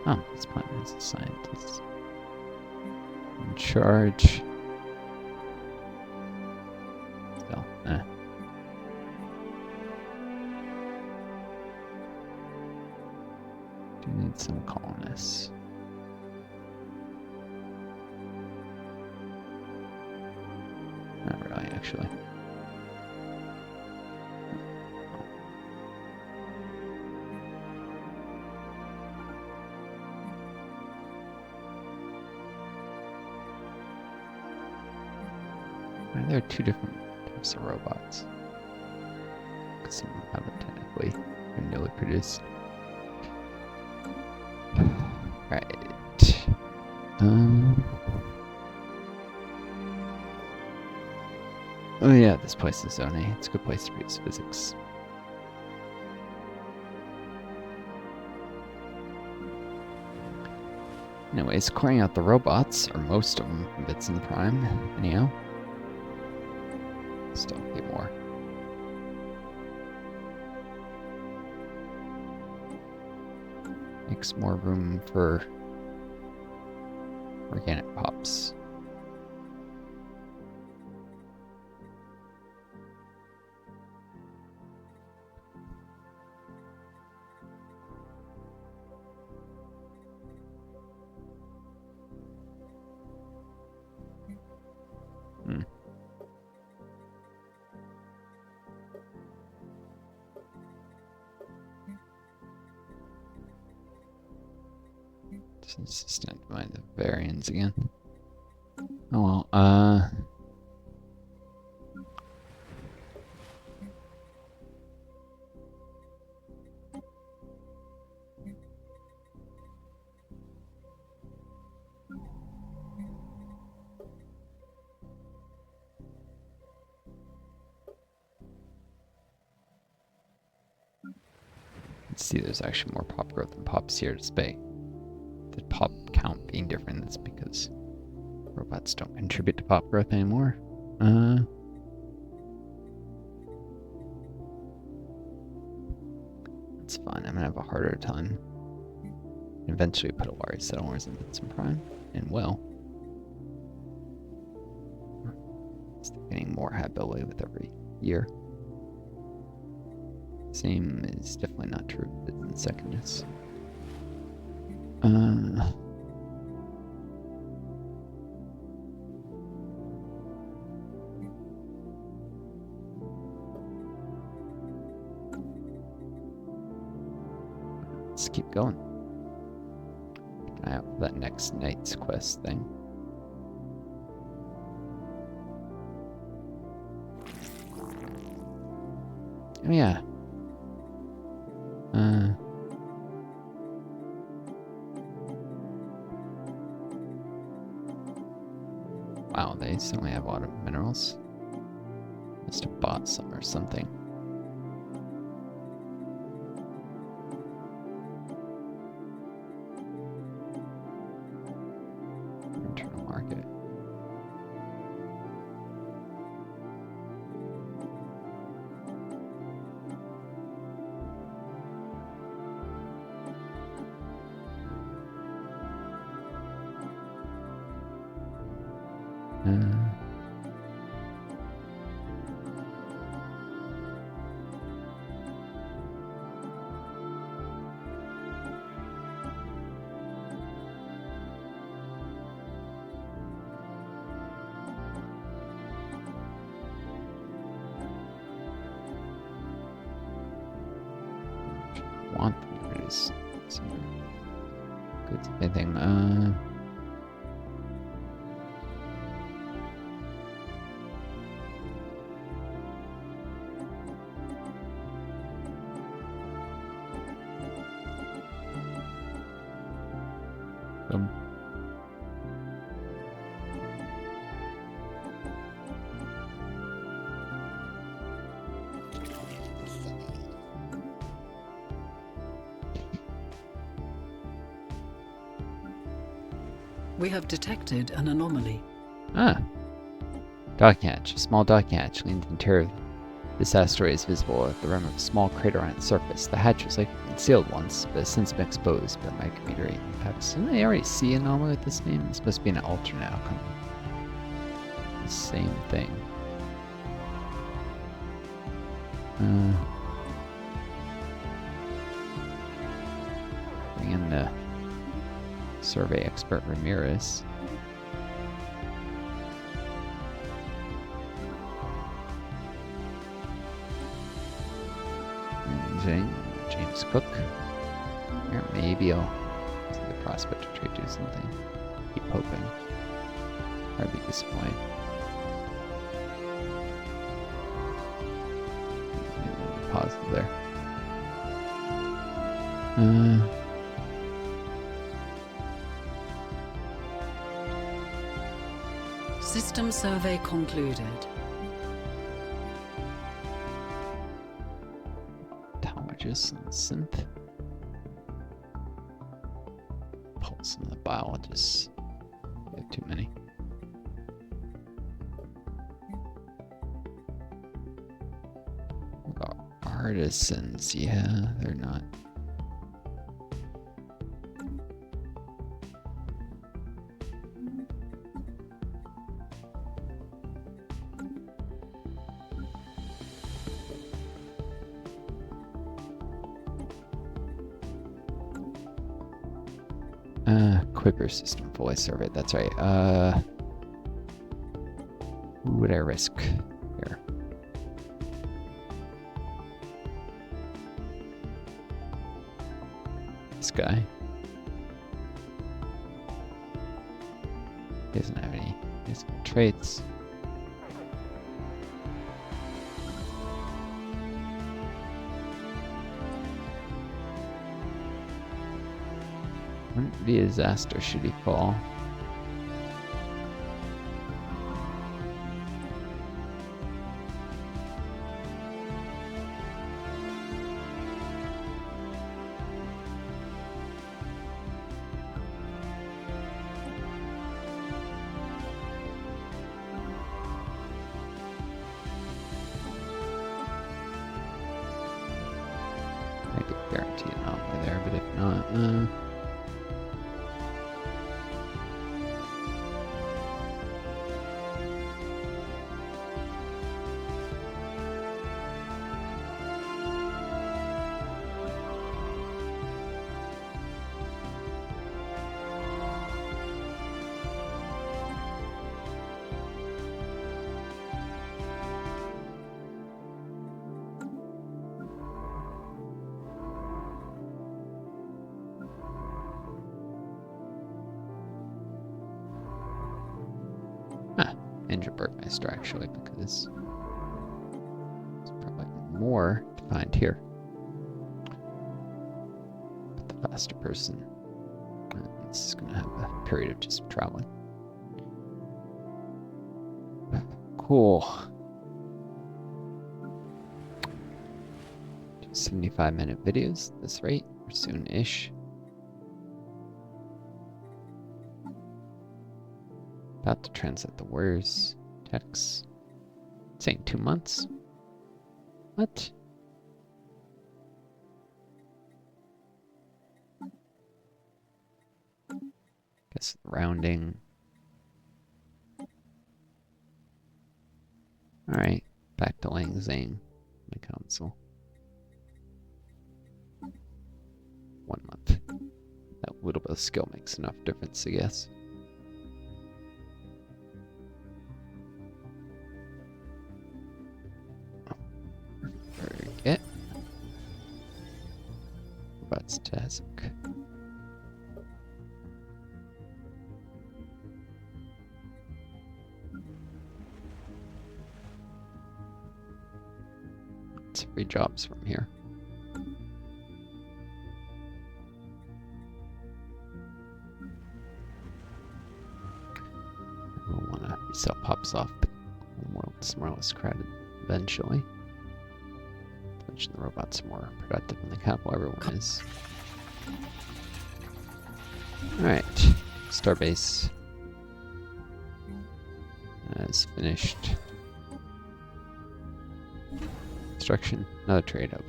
Oh, this planet is a scientist. In charge. Still, Do need some colonists. Not really, actually. There are two different types of robots. Because some of them haven't technically been newly produced. Right. Oh yeah, this place is Zone A. It's a good place to produce physics. Anyways, clearing out the robots, or most of them, from bits in the prime. Anyhow. Still a few more. Makes more room for organic pops. Stand by the variants again. Oh well, let's see, there's actually more pop growth than pops here to spay. The pop count being different, that's because robots don't contribute to pop growth anymore. It's fine. I'm gonna have a harder time. Eventually put a large settlers in some prime, and well, it's getting more habitability with every year. Same is definitely not true in secondness. Let's keep going. Keep an eye out for that next night's quest thing. Oh yeah. Wow, they certainly have a lot of minerals. Must have bought some or something. Internal market. Want them to produce some goods, anything. We have detected an anomaly. Dog hatch. A small dog hatch leans in the interior of this asteroid is visible at the rim of a small crater on its surface. The hatch was likely concealed once, but has since been exposed by micrometeorite impacts. Didn't they already see an anomaly with this name? It's supposed to be an alternate outcome. The same thing. Bring in the survey expert Ramirez. James Cook. Here, maybe I'll see the prospect to try to do something. Keep hoping. I'd be disappointed. Positive there. System survey concluded. Biologist and synth. Pulse and the biologists. We have too many. Artisans, yeah, they're not. Quicker system fully surveyed, that's right. Who would I risk here? This guy. He doesn't have any useful traits. Wouldn't be a disaster should he fall. I could guarantee an anomaly there, but if not, Ninja Bergmeister actually, because there's probably more to find here. But the faster person, this is going to have a period of just traveling. Cool. 75-minute videos at this rate, or soon-ish. About to translate the warriors' text. It's saying 2 months. What? Guess rounding. Alright, back to Lang Zhang, my console. 1 month. That little bit of skill makes enough difference, I guess. Forget. Robots task. It's free jobs from here. We'll want to resell pops off the world's more or less crowded eventually. Mention the robots are more productive in the capital everyone is. Alright, Starbase is finished. Construction, another trade up.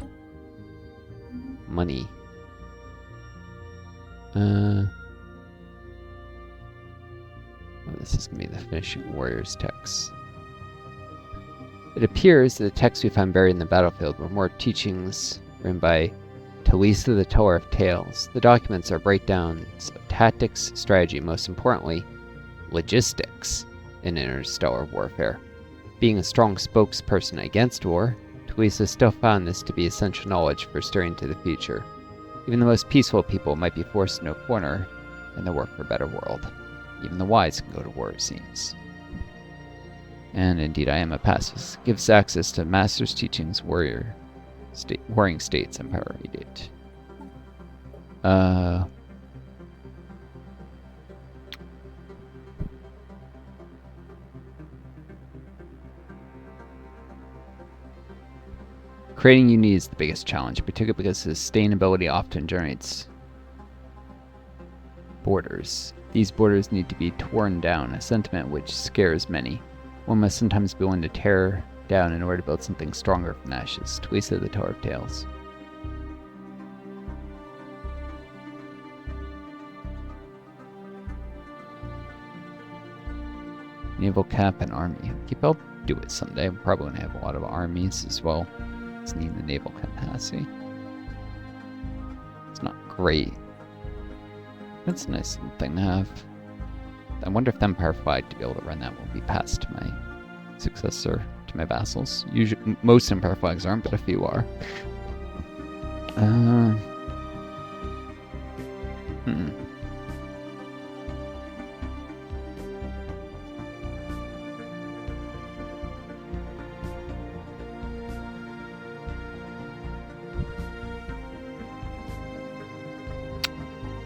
Money. Oh, this is gonna be the finishing warriors text. It appears that the texts we found buried in the battlefield were more teachings written by Talisa the Teller of Tales. The documents are breakdowns of tactics, strategy, most importantly, logistics in interstellar warfare. Being a strong spokesperson against war, Talisa still found this to be essential knowledge for steering to the future. Even the most peaceful people might be forced into a corner in the work for a better world. Even the wise can go to war, it seems. And indeed, I am a pacifist. Gives access to master's teachings, warring states, Empire Edict. Creating unity is the biggest challenge, particularly because sustainability often generates borders. These borders need to be torn down, a sentiment which scares many. One must sometimes be willing to tear down in order to build something stronger from ashes. Talisa the Teller of Tales. Naval cap and army. I'll do it someday. I'm probably going to have a lot of armies as well. Just need the naval capacity. It's not great. That's a nice little thing to have. I wonder if the Empire flag to be able to run that will be passed to my successor, to my vassals. Usually, most Empire flags aren't, but a few are.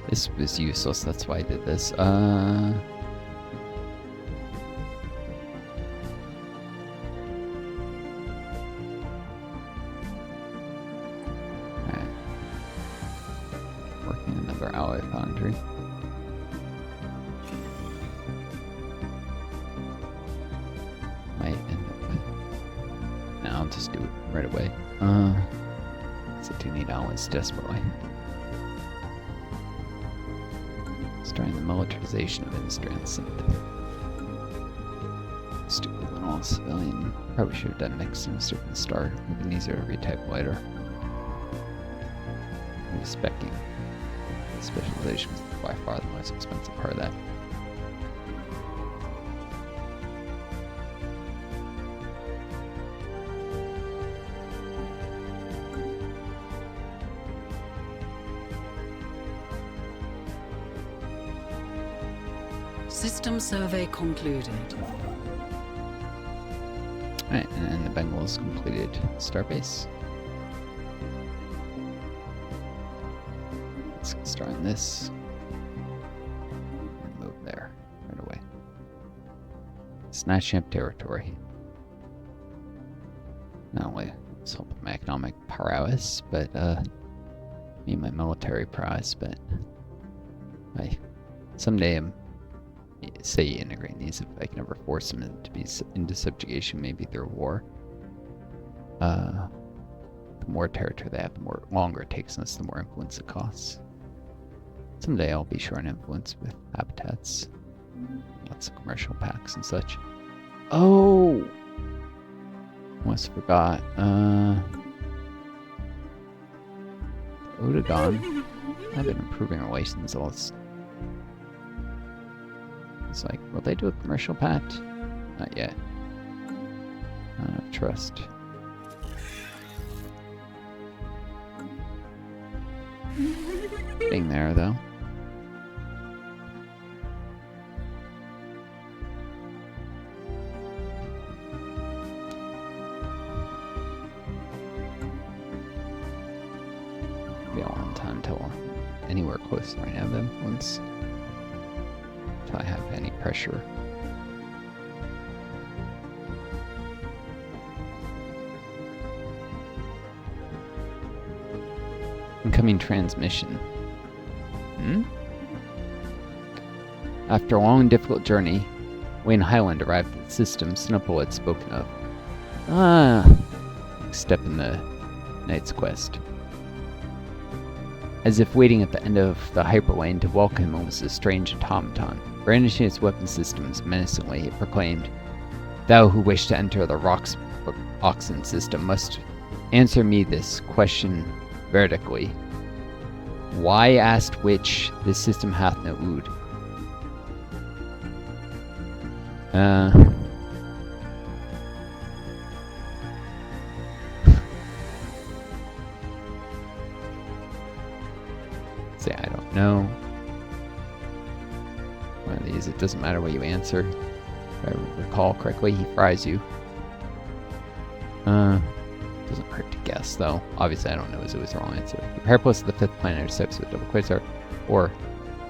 This was useless, that's why I did this. Alright. Working another alloy foundry. Might end up with... No, I'll just do it right away. Because I do need alloys desperately. Starting the militarization of industry and synth. Stupid little civilian. Probably should have done next semester from the start. It would have been easier to retype later. Respecting specialization was by far the most expensive part of that. System survey concluded. Alright, and then the Bengals completed Starbase. Let's get started on this. And move there right away. Snatching up territory. Not only this help with my economic prowess, but me my military prowess, but someday say you integrate these, if I can ever force them to be into subjugation, maybe through war. The more territory they have, the more longer it takes us, the more influence it costs. Someday I'll be sure on influence with habitats, lots of commercial packs and such. Oh, almost forgot. Otagon. I've been improving relations. It's like, will they do a commercial pact? Not yet. I don't have trust. Getting there, though. Be a long time until anywhere close to right now of influence. Until I have any pressure. Incoming transmission. After a long and difficult journey, Wayne Highland arrived at the system Snubble had spoken of. Step in the Knight's Quest. As if waiting at the end of the hyperlane to welcome him was a strange automaton. Brandishing its weapon systems menacingly, it proclaimed, "Thou who wish to enter the Rox Oxen system must answer me this question vertically. Why asked which this system hath no ood?" Say I don't know. One of these, it doesn't matter what you answer. If I recall correctly, he fries you. Doesn't hurt to guess, though. Obviously, I don't know is it was the wrong answer. Prepare plus the fifth planet intersects with double quasar, or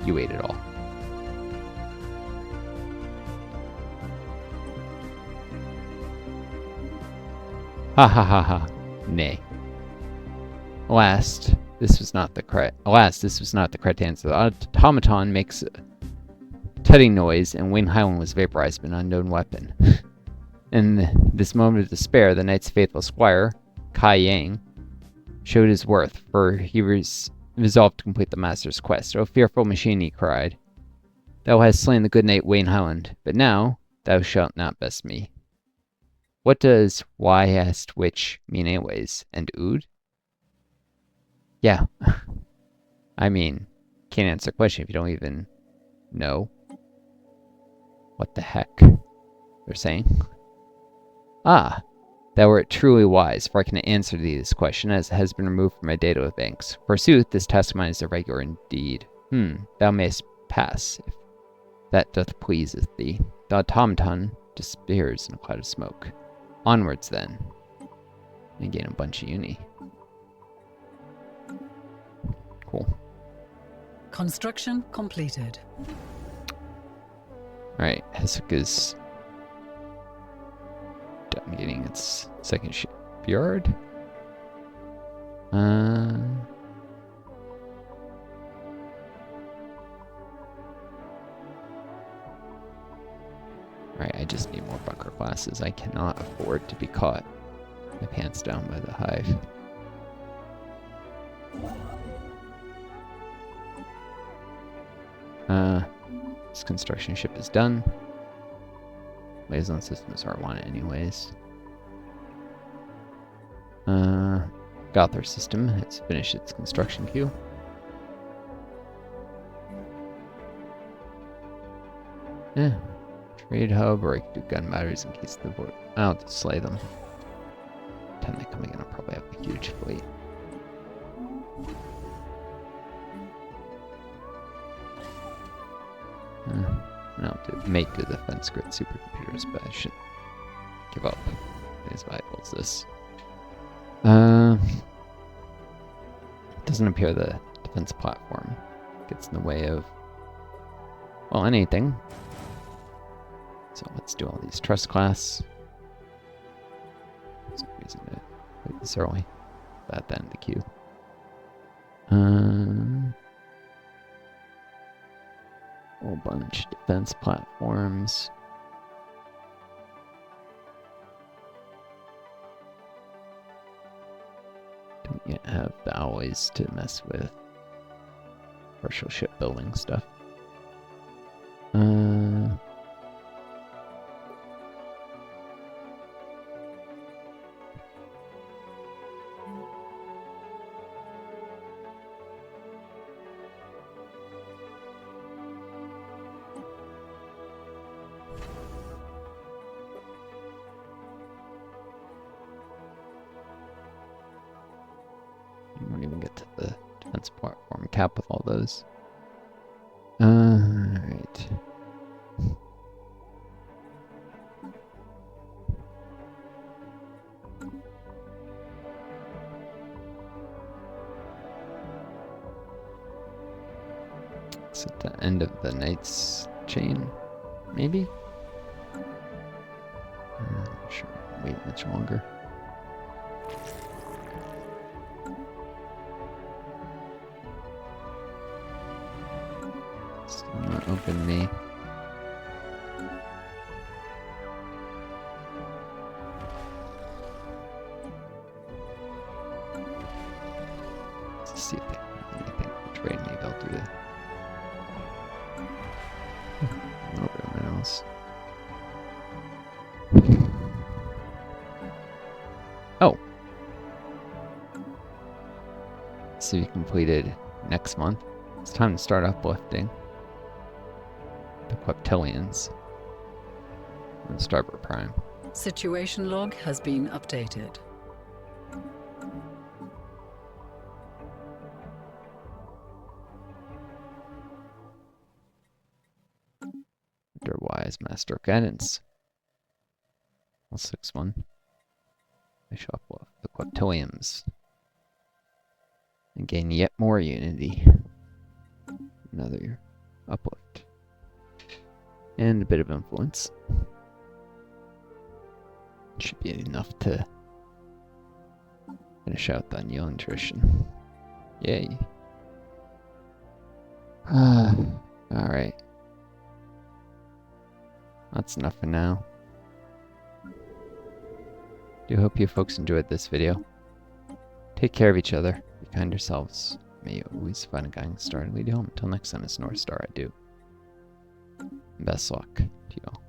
you ate it all. Ha ha ha ha. Nay. Alas, this was not the correct answer. The automaton makes a tutting noise, and Wayne Highland was vaporized by an unknown weapon. In this moment of despair, the knight's faithful squire, Kai Yang, showed his worth, for he resolved to complete the master's quest. "O fearful machine," he cried, "thou hast slain the good knight Wayne Highland, but now thou shalt not best me." What does "why asked which" mean anyways? And ood? Yeah. I mean, can't answer the question if you don't even know what the heck they're saying. "Ah, thou art truly wise, for I can answer thee this question, as it has been removed from my data banks. Forsooth, this task of mine is irregular indeed. Thou mayst pass, if that doth pleaseth thee." The automaton disappears in a cloud of smoke. Onwards, then. And gain a bunch of uni. Cool. Construction completed. Alright, Hesek is done getting its second shipyard. Alright, I just need more bunker classes. I cannot afford to be caught my pants down by the hive. This construction ship is done. Liaison systems are wanted anyways. Gothar system has finished its construction queue. Yeah. Trade hub, or I could do gun batteries in case the board. I'll just slay them. Time they come again, I'll probably have a huge fleet. No, make the defense grid supercomputers, but I should give up as vital as this. It doesn't appear the defense platform gets in the way of, well, anything. So let's do all these trust class. So reason to play this early. At the end of the queue. Whole bunch. Defense platforms. Don't yet have the alloys to mess with. Partial shipbuilding stuff. You won't even get to the defense platform cap with all those. Alright. It's at the end of the night's chain, maybe? I'm not sure. Wait much longer. Still not open me. Let's see if they have anything to trade. Maybe I'll do that. A little bit of minerals. Oh! So you completed next month. It's time to start uplifting the Queptillions on Starboard Prime. Situation log has been updated. Under Wise Master of Guidance. Well, 6-1. I shall uplift the Queptillions and gain yet more unity. Another uplift. And a bit of influence. Should be enough to finish out the unyielding tradition. Yay. Alright. That's enough for now. Do hope you folks enjoyed this video. Take care of each other. Be kind to yourselves. May you always find a guiding star to lead you home. Until next time, it's Northstar. I do. Best luck to you all.